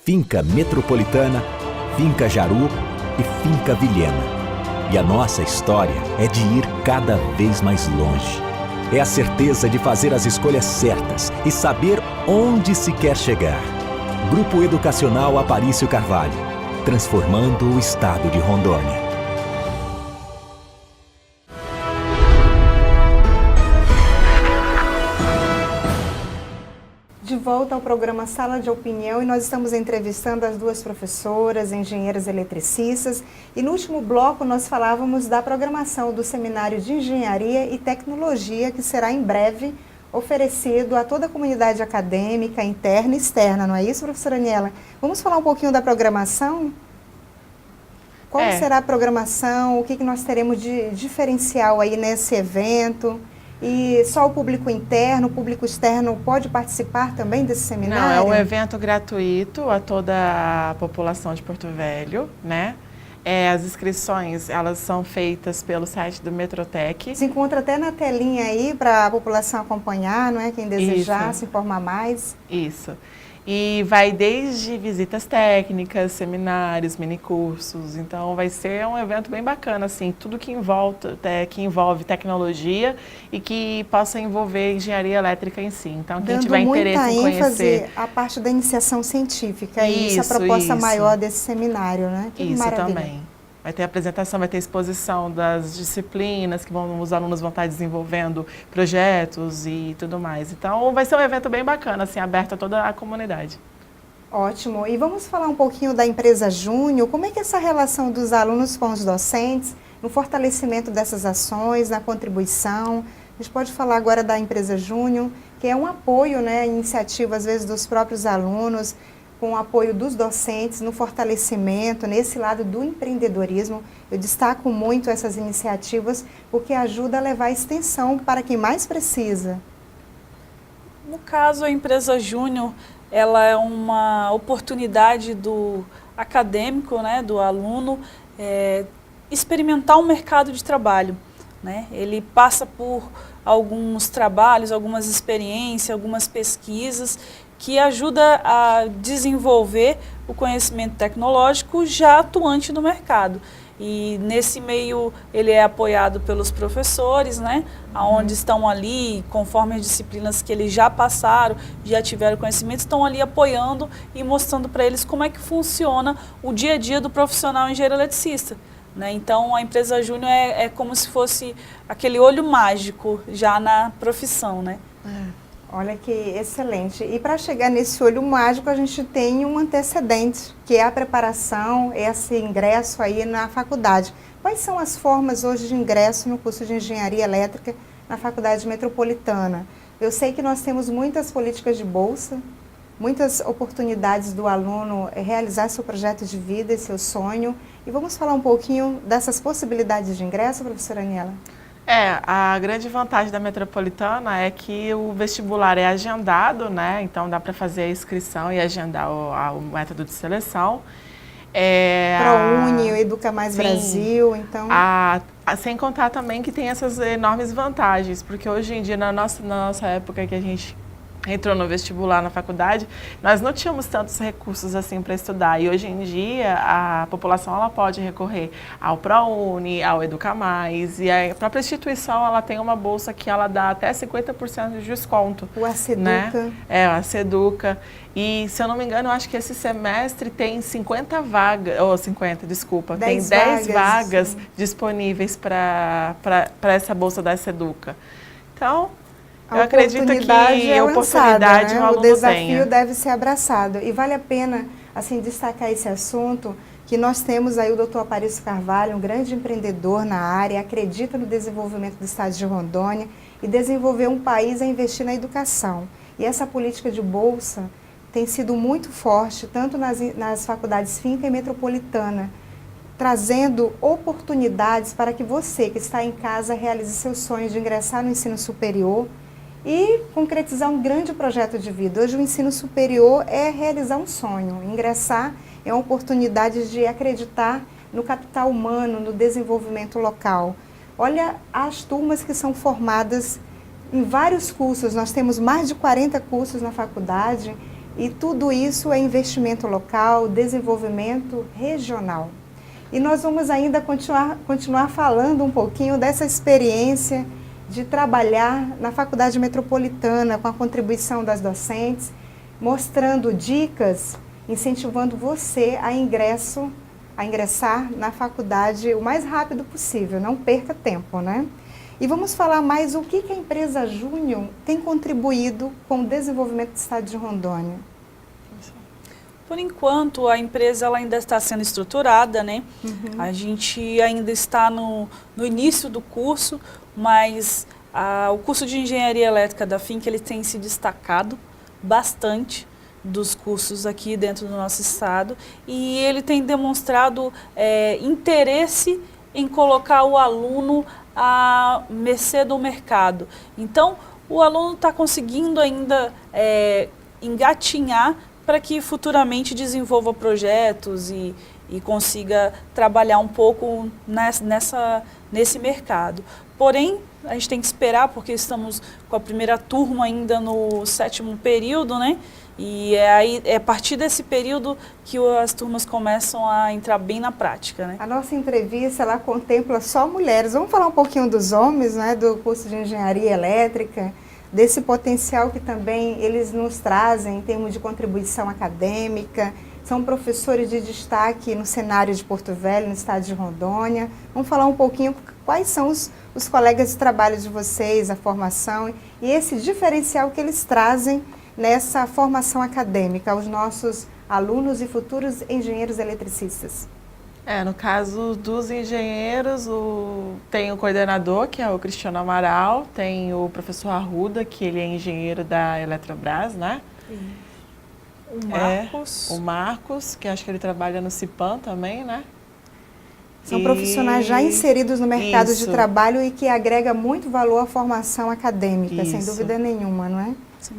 Speaker 1: Finca Metropolitana, Finca Jaru e Finca Vilhena. E a nossa história é de ir cada vez mais longe. É a certeza de fazer as escolhas certas e saber onde se quer chegar. Grupo Educacional Aparício Carvalho, transformando o estado de Rondônia.
Speaker 3: De volta ao programa Sala de Opinião, e nós estamos entrevistando as duas professoras, engenheiras eletricistas, e no último bloco nós falávamos da programação do Seminário de Engenharia e Tecnologia, que será em breve oferecido a toda a comunidade acadêmica, interna e externa, não é isso, professora Aniela? Vamos falar um pouquinho da programação? Qual será a programação, o que nós teremos de diferencial aí nesse evento? E só o público interno, o público externo pode participar também desse seminário?
Speaker 5: Não, é um evento gratuito a toda a população de Porto Velho, né? As inscrições, elas são feitas pelo site do Metrotech.
Speaker 3: Se encontra até na telinha aí para a população acompanhar, não é? Quem desejar se informar mais.
Speaker 5: Isso. E vai desde visitas técnicas, seminários, minicursos. Então, vai ser um evento bem bacana, assim, tudo que envolve tecnologia e que possa envolver engenharia elétrica em si. Então, quem tiver interesse em conhecer...
Speaker 3: a parte da iniciação científica, isso, a proposta maior desse seminário, né? Que
Speaker 5: isso
Speaker 3: maravilha.
Speaker 5: também. Vai ter apresentação, vai ter exposição das disciplinas que os alunos vão estar desenvolvendo projetos e tudo mais. Então, vai ser um evento bem bacana, assim, aberto a toda a comunidade.
Speaker 3: Ótimo. E vamos falar um pouquinho da empresa Júnior. Como é que é essa relação dos alunos com os docentes, no fortalecimento dessas ações, na contribuição? A gente pode falar agora da empresa Júnior, que é um apoio, né, à iniciativa, às vezes, dos próprios alunos, com o apoio dos docentes, no fortalecimento, nesse lado do empreendedorismo. Eu destaco muito essas iniciativas, porque ajuda a levar extensão para quem mais precisa.
Speaker 4: No caso, a empresa Júnior, ela é uma oportunidade do acadêmico, né, do aluno, experimentar um mercado de trabalho, né? Ele passa por alguns trabalhos, algumas experiências, algumas pesquisas que ajuda a desenvolver o conhecimento tecnológico já atuante no mercado. E nesse meio ele é apoiado pelos professores, né, onde estão ali, conforme as disciplinas que eles já passaram, já tiveram conhecimento, estão ali apoiando e mostrando para eles como é que funciona o dia a dia do profissional engenheiro eletricista. Né? Então a empresa Júnior é como se fosse aquele olho mágico já na profissão, né?
Speaker 3: Olha que excelente. E para chegar nesse olho mágico, a gente tem um antecedente, que é a preparação, esse ingresso aí na faculdade. Quais são as formas hoje de ingresso no curso de Engenharia Elétrica na Faculdade Metropolitana? Eu sei que nós temos muitas políticas de bolsa, muitas oportunidades do aluno realizar seu projeto de vida e seu sonho. E vamos falar um pouquinho dessas possibilidades de ingresso, professora Aniela?
Speaker 5: A grande vantagem da Metropolitana é que o vestibular é agendado, né? Então dá para fazer a inscrição e agendar o método de seleção.
Speaker 3: ProUni, Educa Mais
Speaker 5: Sim,
Speaker 3: Brasil, então...
Speaker 5: sem contar também que tem essas enormes vantagens, porque hoje em dia, na nossa época que a gente entrou no vestibular na faculdade, nós não tínhamos tantos recursos assim para estudar. E hoje em dia a população ela pode recorrer ao ProUni, ao Educa Mais, e a própria instituição ela tem uma bolsa que ela dá até 50% de desconto.
Speaker 3: O ACEDUCA.
Speaker 5: Né? O ACEDUCA. E, se eu não me engano, eu acho que esse semestre tem 50 vagas, ou 50, desculpa, tem 10 vagas disponíveis para essa bolsa da ACEDUCA. Então, eu acredito que a oportunidade
Speaker 3: né?
Speaker 5: o aluno
Speaker 3: O desafio
Speaker 5: tenha.
Speaker 3: deve ser abraçado. E vale a pena assim, destacar esse assunto, que nós temos aí o Dr. Aparício Carvalho, um grande empreendedor na área, acredita no desenvolvimento do estado de Rondônia e desenvolver um país a investir na educação. E essa política de bolsa tem sido muito forte, tanto nas faculdades Finca e Metropolitana, trazendo oportunidades para que você que está em casa realize seus sonhos de ingressar no ensino superior e concretizar um grande projeto de vida. Hoje o ensino superior é realizar um sonho, ingressar é uma oportunidade de acreditar no capital humano, no desenvolvimento local. Olha as turmas que são formadas em vários cursos, nós temos mais de 40 cursos na faculdade e tudo isso é investimento local, desenvolvimento regional. E nós vamos ainda continuar falando um pouquinho dessa experiência de trabalhar na Faculdade Metropolitana com a contribuição das docentes, mostrando dicas, incentivando você a ingressar na faculdade o mais rápido possível, não perca tempo, né? E vamos falar mais o que a empresa Júnior tem contribuído com o desenvolvimento do estado de Rondônia.
Speaker 4: Por enquanto, a empresa ela ainda está sendo estruturada, né? A gente ainda está no início do curso, mas o curso de Engenharia Elétrica da Finca ele tem se destacado bastante dos cursos aqui dentro do nosso estado e ele tem demonstrado interesse em colocar o aluno à mercê do mercado. Então, o aluno está conseguindo ainda engatinhar para que futuramente desenvolva projetos e consiga trabalhar um pouco nesse mercado. Porém, a gente tem que esperar, porque estamos com a primeira turma ainda no 7º período, né? E é a partir desse período que as turmas começam a entrar bem na prática, né?
Speaker 3: A nossa entrevista, ela contempla só mulheres. Vamos falar um pouquinho dos homens, né? Do curso de Engenharia Elétrica, desse potencial que também eles nos trazem em termos de contribuição acadêmica, são professores de destaque no cenário de Porto Velho, no estado de Rondônia. Vamos falar um pouquinho quais são os colegas de trabalho de vocês, a formação e esse diferencial que eles trazem nessa formação acadêmica aos nossos alunos e futuros engenheiros eletricistas.
Speaker 5: No caso dos engenheiros, tem o coordenador, que é o Cristiano Amaral, tem o professor Arruda, que ele é engenheiro da Eletrobras, né?
Speaker 4: Sim. O
Speaker 5: Marcos, que acho que ele trabalha no Cipan também, né?
Speaker 3: São profissionais já inseridos no mercado
Speaker 5: Isso.
Speaker 3: de trabalho e que agrega muito valor à formação acadêmica, sem
Speaker 5: Isso.
Speaker 3: dúvida nenhuma, não é?
Speaker 4: Sim.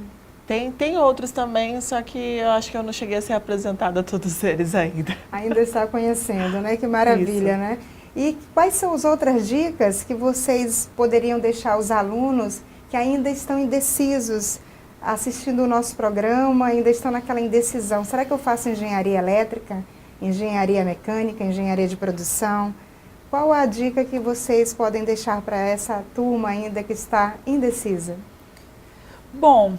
Speaker 5: Tem outros também, só que eu acho que eu não cheguei a ser apresentada a todos eles ainda.
Speaker 3: Ainda está conhecendo, né? Que maravilha,
Speaker 5: Isso.
Speaker 3: né? E quais são as outras dicas que vocês poderiam deixar aos alunos que ainda estão indecisos assistindo o nosso programa, ainda estão naquela indecisão? Será que eu faço engenharia elétrica, engenharia mecânica, engenharia de produção? Qual a dica que vocês podem deixar para essa turma ainda que está indecisa?
Speaker 4: Bom,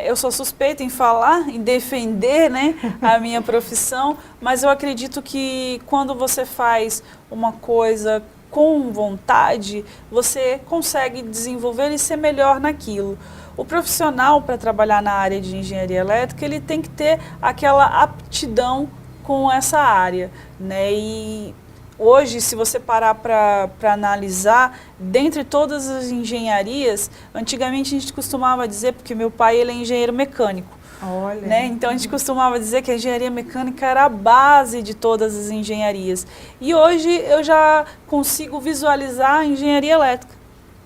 Speaker 4: eu sou suspeita em falar, em defender, né, a minha profissão, mas eu acredito que quando você faz uma coisa com vontade, você consegue desenvolver e ser melhor naquilo. O profissional, para trabalhar na área de engenharia elétrica, ele tem que ter aquela aptidão com essa área, né? E hoje, se você parar para analisar, dentre todas as engenharias, antigamente a gente costumava dizer, porque meu pai ele é engenheiro mecânico,
Speaker 3: Olha.
Speaker 4: né? Então a gente costumava dizer que a engenharia mecânica era a base de todas as engenharias. E hoje eu já consigo visualizar a engenharia elétrica,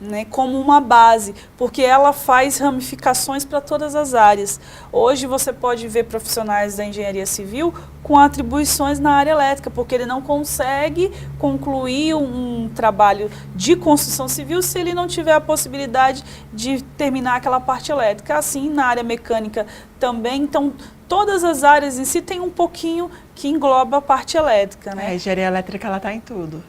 Speaker 4: né, como uma base, porque ela faz ramificações para todas as áreas. Hoje você pode ver profissionais da engenharia civil com atribuições na área elétrica, porque ele não consegue concluir um trabalho de construção civil se ele não tiver a possibilidade de terminar aquela parte elétrica. Assim, na área mecânica também. Então, todas as áreas em si tem um pouquinho que engloba a parte elétrica, né?
Speaker 5: A engenharia elétrica, ela está em tudo.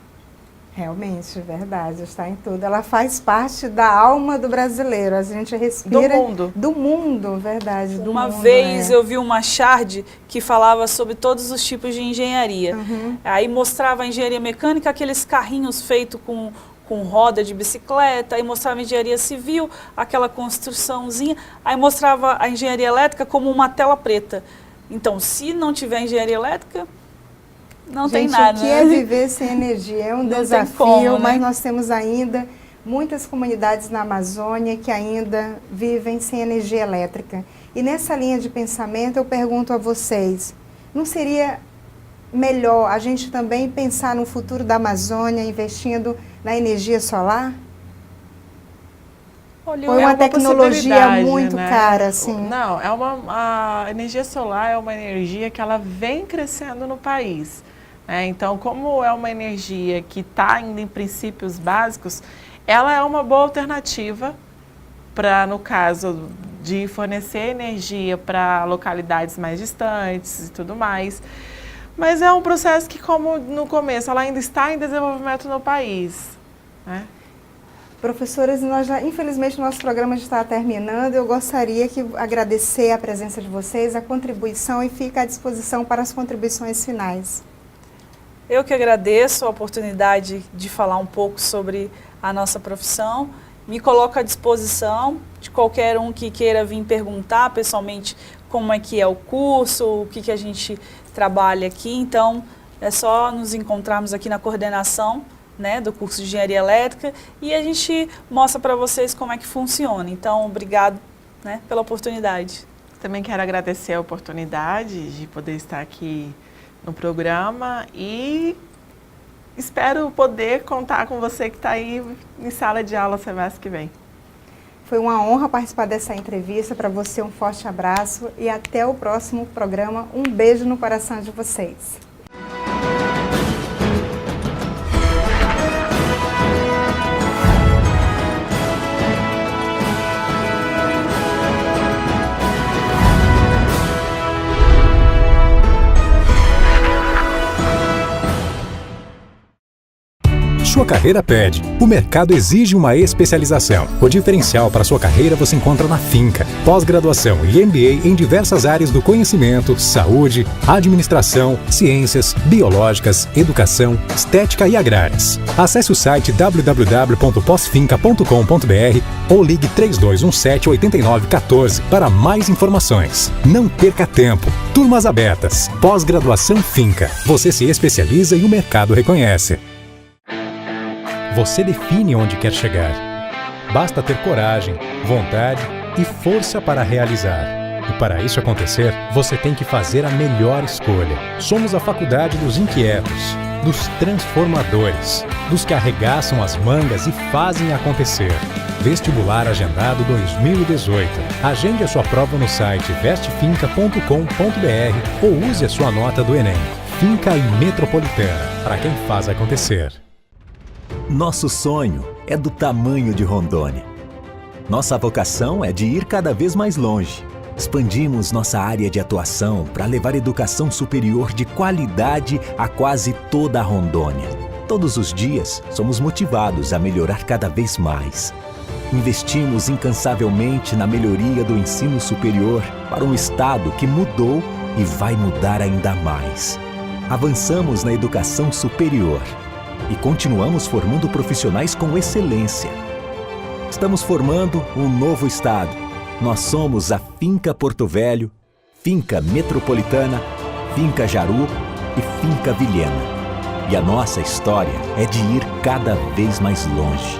Speaker 3: Realmente, verdade, está em tudo. Ela faz parte da alma do brasileiro. A gente respira...
Speaker 5: Do mundo.
Speaker 3: Do mundo, verdade. Do
Speaker 4: Uma
Speaker 3: mundo,
Speaker 4: vez
Speaker 3: é.
Speaker 4: eu vi uma charge que falava sobre todos os tipos de engenharia. Aí mostrava a engenharia mecânica, aqueles carrinhos feitos com roda de bicicleta. Aí mostrava a engenharia civil, aquela construçãozinha. Aí mostrava a engenharia elétrica como uma tela preta. Então, se não tiver engenharia elétrica... Não
Speaker 3: Gente,
Speaker 4: tem nada.
Speaker 3: o que é viver sem energia? É um
Speaker 4: Não
Speaker 3: desafio,
Speaker 4: tem como, né?
Speaker 3: mas nós temos ainda muitas comunidades na Amazônia que ainda vivem sem energia elétrica. E nessa linha de pensamento eu pergunto a vocês, não seria melhor a gente também pensar no futuro da Amazônia investindo na energia solar?
Speaker 4: Olha,
Speaker 3: Foi uma tecnologia
Speaker 5: possibilidade,
Speaker 3: muito
Speaker 5: né?
Speaker 3: cara, assim.
Speaker 5: Não, a energia solar é uma energia que ela vem crescendo no país. Então, como é uma energia que está ainda em princípios básicos, ela é uma boa alternativa para, no caso de fornecer energia para localidades mais distantes e tudo mais. Mas é um processo que, como no começo, ela ainda está em desenvolvimento no país, né?
Speaker 3: Professoras, infelizmente o nosso programa já está terminando. Eu gostaria de agradecer a presença de vocês, a contribuição e fica à disposição para as contribuições finais.
Speaker 4: Eu que agradeço a oportunidade de falar um pouco sobre a nossa profissão. Me coloco à disposição de qualquer um que queira vir perguntar pessoalmente como é que é o curso, o que a gente trabalha aqui. Então, é só nos encontrarmos aqui na coordenação, né, do curso de Engenharia Elétrica e a gente mostra para vocês como é que funciona. Então, obrigado, né, pela oportunidade.
Speaker 5: Também quero agradecer a oportunidade de poder estar aqui no programa e espero poder contar com você que está aí em sala de aula semestre que vem.
Speaker 3: Foi uma honra participar dessa entrevista. Para você, um forte abraço e até o próximo programa. Um beijo no coração de vocês.
Speaker 2: sua carreira pede. O mercado exige uma especialização. O diferencial para sua carreira você encontra na Finca. Pós-graduação e MBA em diversas áreas do conhecimento, saúde, administração, ciências, biológicas, educação, estética e agrárias. Acesse o site www.posfinca.com.br ou ligue 3217-8914 para mais informações. Não perca tempo. Turmas abertas. Pós-graduação Finca. Você se especializa e o mercado reconhece. Você define onde quer chegar. Basta ter coragem, vontade e força para realizar. E para isso acontecer, você tem que fazer a melhor escolha. Somos a faculdade dos inquietos, dos transformadores, dos que arregaçam as mangas e fazem acontecer. Vestibular Agendado 2018. Agende a sua prova no site vestefinca.com.br ou use a sua nota do Enem. Finca e Metropolitana, para quem faz acontecer.
Speaker 1: Nosso sonho é do tamanho de Rondônia. Nossa vocação é de ir cada vez mais longe. Expandimos nossa área de atuação para levar educação superior de qualidade a quase toda a Rondônia. Todos os dias, somos motivados a melhorar cada vez mais. Investimos incansavelmente na melhoria do ensino superior para um estado que mudou e vai mudar ainda mais. Avançamos na educação superior e continuamos formando profissionais com excelência. Estamos formando um novo estado. Nós somos a Finca Porto Velho, Finca Metropolitana, Finca Jaru e Finca Vilhena. E a nossa história é de ir cada vez mais longe.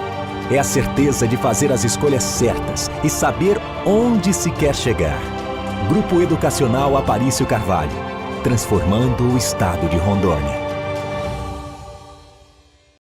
Speaker 1: É a certeza de fazer as escolhas certas e saber onde se quer chegar. Grupo Educacional Aparício Carvalho, transformando o estado de Rondônia.